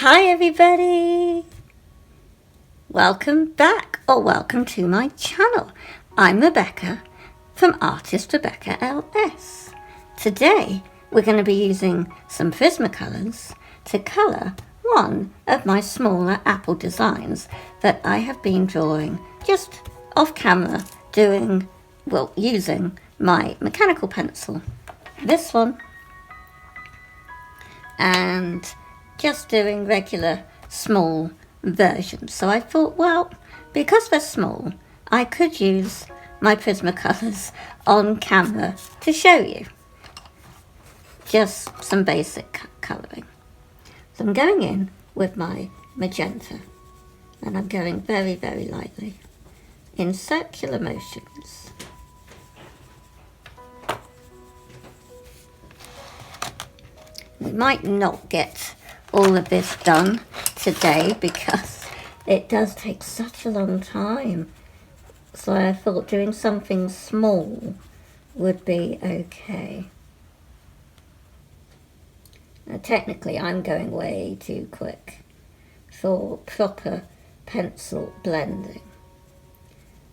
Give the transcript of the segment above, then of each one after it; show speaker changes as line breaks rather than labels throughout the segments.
Hi everybody! Welcome back or welcome to my channel. I'm Rebecca from ArtistRebeccaLS. Today we're going to be using some Prismacolors to colour one of my smaller apple designs that I have been drawing just off camera using my mechanical pencil. This one. And just doing regular small versions. So I thought, well, because they're small, I could use my Prismacolors on camera to show you. Just some basic colouring. So I'm going in with my magenta, and I'm going very, very lightly in circular motions. We might not get all of this done today because it does take such a long time. So I thought doing something small would be okay. Now technically I'm going way too quick for proper pencil blending.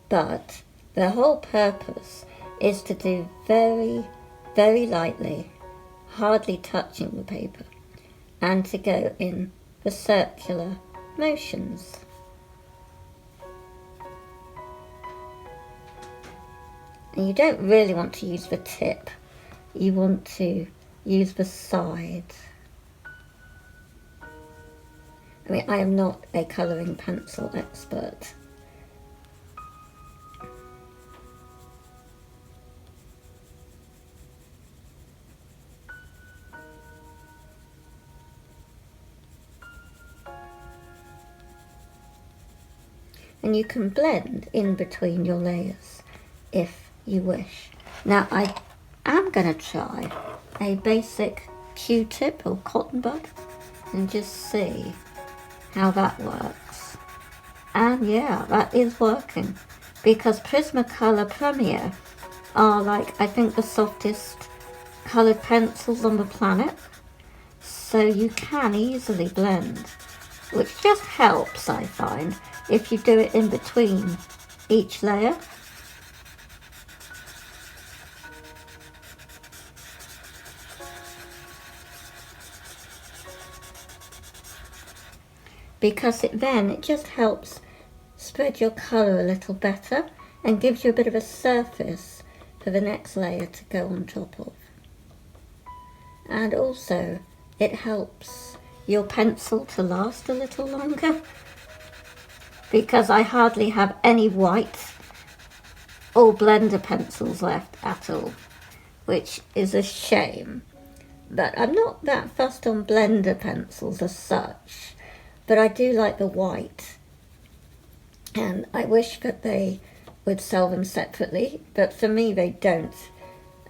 But the whole purpose is to do very, very lightly, hardly touching the paper, and to go in the circular motions. And you don't really want to use the tip, you want to use the side. I mean, I am not a colouring pencil expert. And you can blend in between your layers if you wish. Now I am going to try a basic Q-tip or cotton bud and just see how that works. And yeah, that is working because Prismacolor Premier are like, I think, the softest coloured pencils on the planet. So you can easily blend, which just helps, I find, if you do it in between each layer. Because it just helps spread your colour a little better and gives you a bit of a surface for the next layer to go on top of. And also it helps your pencil to last a little longer, because I hardly have any white or blender pencils left at all, which is a shame. But I'm not that fussed on blender pencils as such, but I do like the white, and I wish that they would sell them separately, but for me they don't.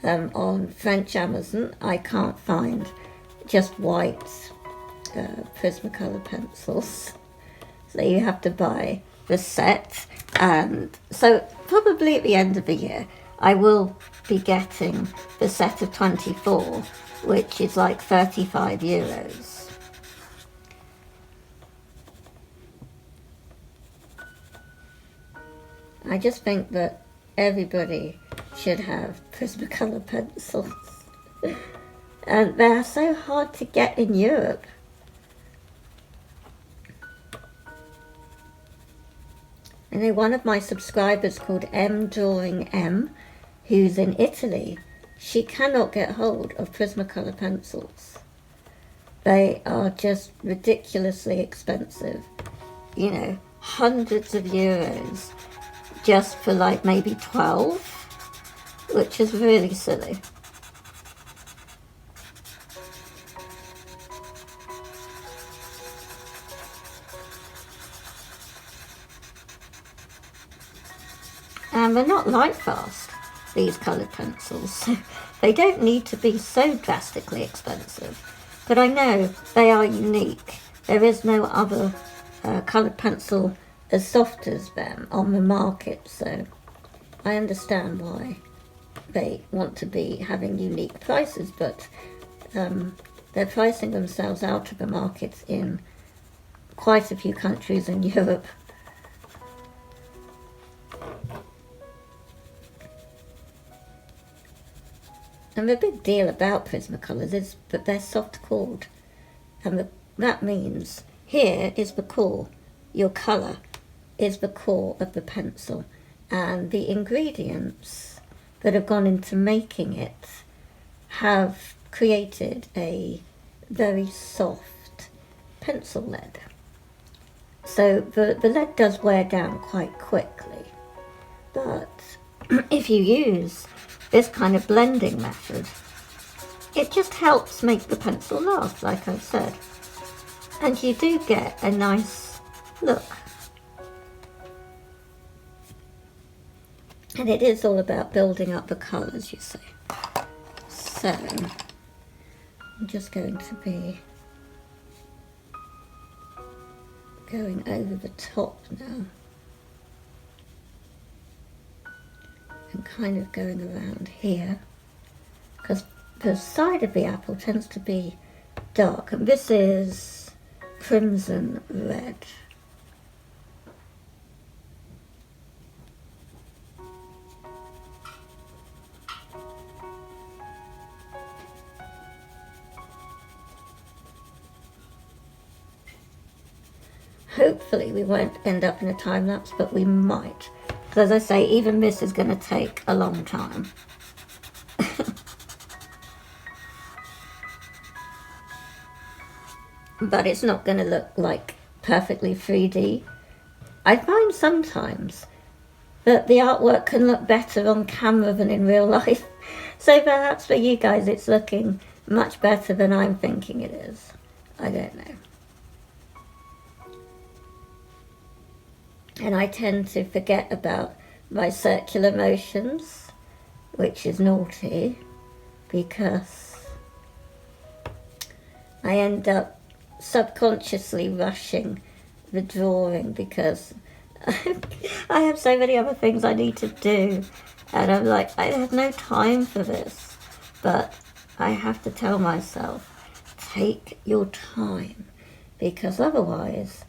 On French Amazon I can't find just white Prismacolor pencils, so you have to buy the set. And so probably at the end of the year I will be getting the set of 24, which is like €35. I just think that everybody should have Prismacolor pencils. And they're so hard to get in Europe. I know one of my subscribers called M Drawing M, who's in Italy, she cannot get hold of Prismacolor pencils. They are just ridiculously expensive. You know, hundreds of euros just for like maybe 12, which is really silly. And they're not light fast, these coloured pencils, so they don't need to be so drastically expensive. But I know they are unique. There is no other coloured pencil as soft as them on the market, so I understand why they want to be having unique prices, but they're pricing themselves out of the market in quite a few countries in Europe. And the big deal about Prismacolors is that they're soft cored, and that means here is the core. Your colour is the core of the pencil, and the ingredients that have gone into making it have created a very soft pencil lead. So the lead does wear down quite quickly, but if you use this kind of blending method, it just helps make the pencil last, like I said, and you do get a nice look. And it is all about building up the colours, you see. So I'm just going to be going over the top now and kind of going around here, because the side of the apple tends to be dark, and this is crimson red. Hopefully we won't end up in a time lapse, but we might. Because as I say, even this is going to take a long time. But it's not going to look like perfectly 3D. I find sometimes that the artwork can look better on camera than in real life. So perhaps for you guys it's looking much better than I'm thinking it is. I don't know. And I tend to forget about my circular motions, which is naughty, because I end up subconsciously rushing the drawing because I have so many other things I need to do, and I'm like, I have no time for this. But I have to tell myself, take your time, because otherwise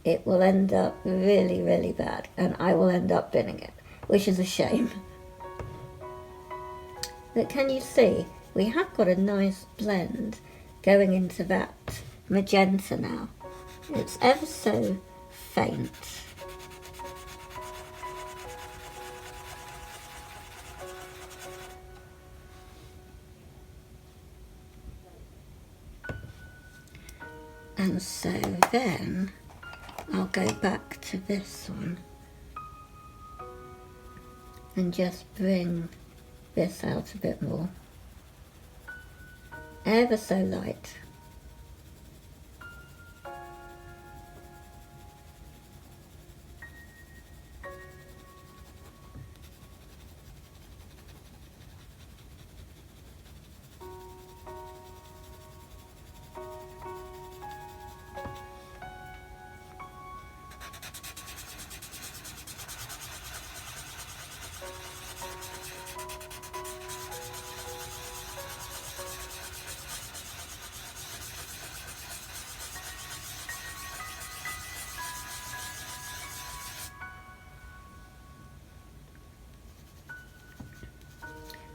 it will end up really, really bad, and I will end up binning it, which is a shame. But can you see, we have got a nice blend going into that magenta now. It's ever so faint. And so then I'll go back to this one and just bring this out a bit more. Ever so light.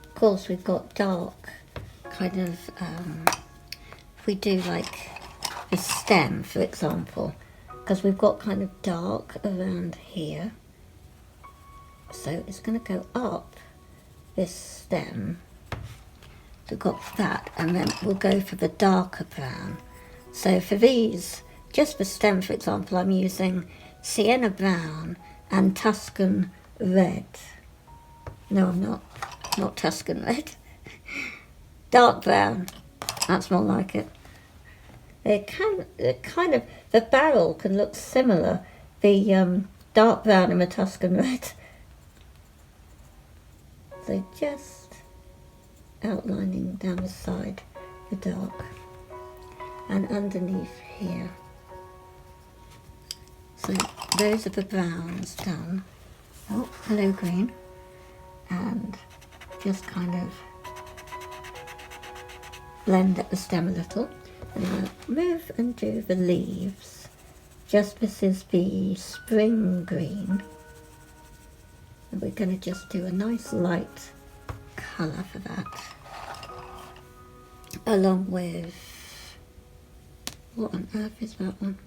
Of course, we've got dark kind of, if we do like the stem, for example, because we've got kind of dark around here. So it's going to go up this stem. So we've got that, and then we'll go for the darker brown. So for these, just the stem, for example, I'm using sienna brown and Tuscan red. No, I'm not. Not Tuscan red. Dark brown. That's more like it. The barrel can look similar. The dark brown and the Tuscan red. So just outlining down the side, the dark. And underneath here. So those are the browns done. Oh, hello green. And just kind of blend at the stem a little. And I'll move and do the leaves just this is the spring green. And we're going to just do a nice light colour for that. Along with, what on earth is that one?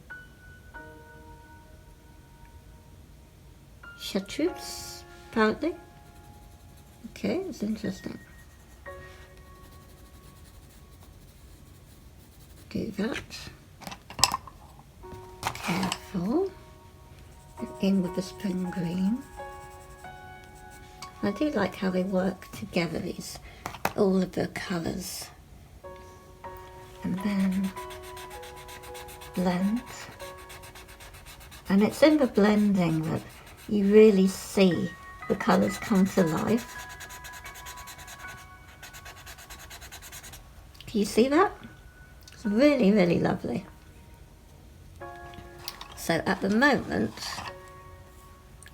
Chartreuse, apparently. Okay, it's interesting. Do that. Careful. In with the spring green. I do like how they work together, all of the colours. And then blend. And it's in the blending that you really see the colours come to life. Can you see that? It's really, really lovely. So at the moment,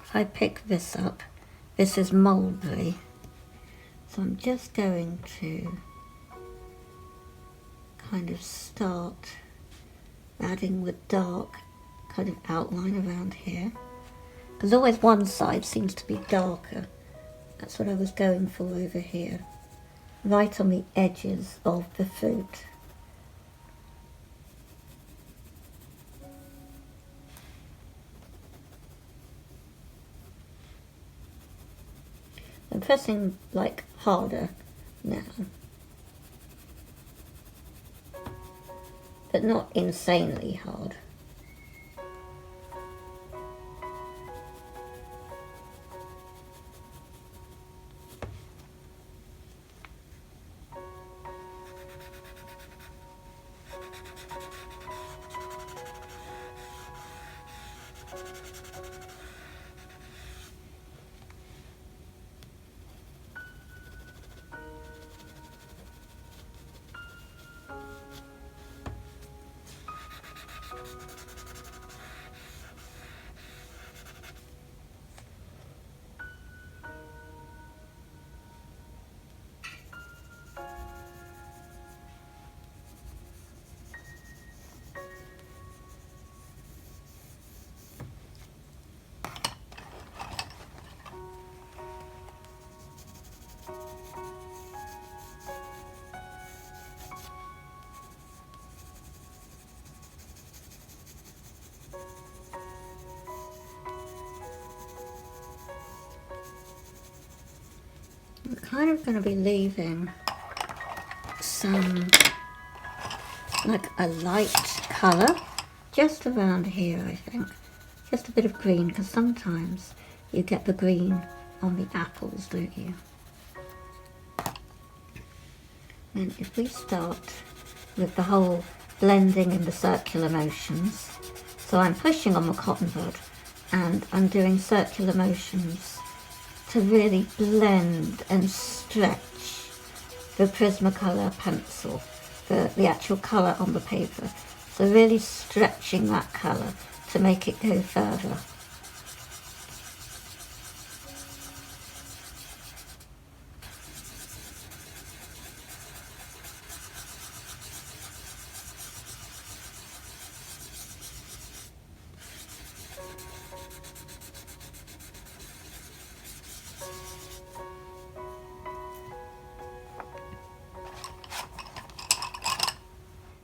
if I pick this up, this is mulberry. So I'm just going to kind of start adding the dark kind of outline around here. Because always one side seems to be darker. That's what I was going for over here. Right on the edges of the fruit. I'm pressing like harder now. But not insanely hard. I'm kind of going to be leaving some, like a light colour, just around here I think. Just a bit of green, because sometimes you get the green on the apples, don't you? And if we start with the whole blending in the circular motions, so I'm pushing on the cotton bud and I'm doing circular motions to really blend and stretch the Prismacolor pencil, the actual colour on the paper. So really stretching that colour to make it go further.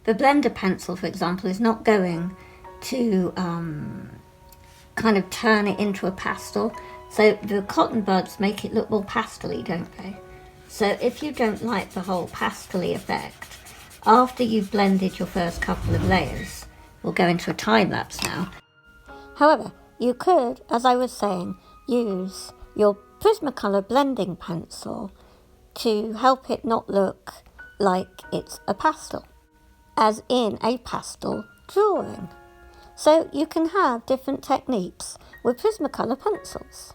The blender pencil, for example, is not going to kind of turn it into a pastel. So the cotton buds make it look more pastel-y, don't they? So if you don't like the whole pastel-y effect, after you've blended your first couple of layers, we'll go into a time lapse now. However, you could, as I was saying, use your Prismacolor blending pencil to help it not look like it's a pastel, as in a pastel drawing. So you can have different techniques with Prismacolor pencils.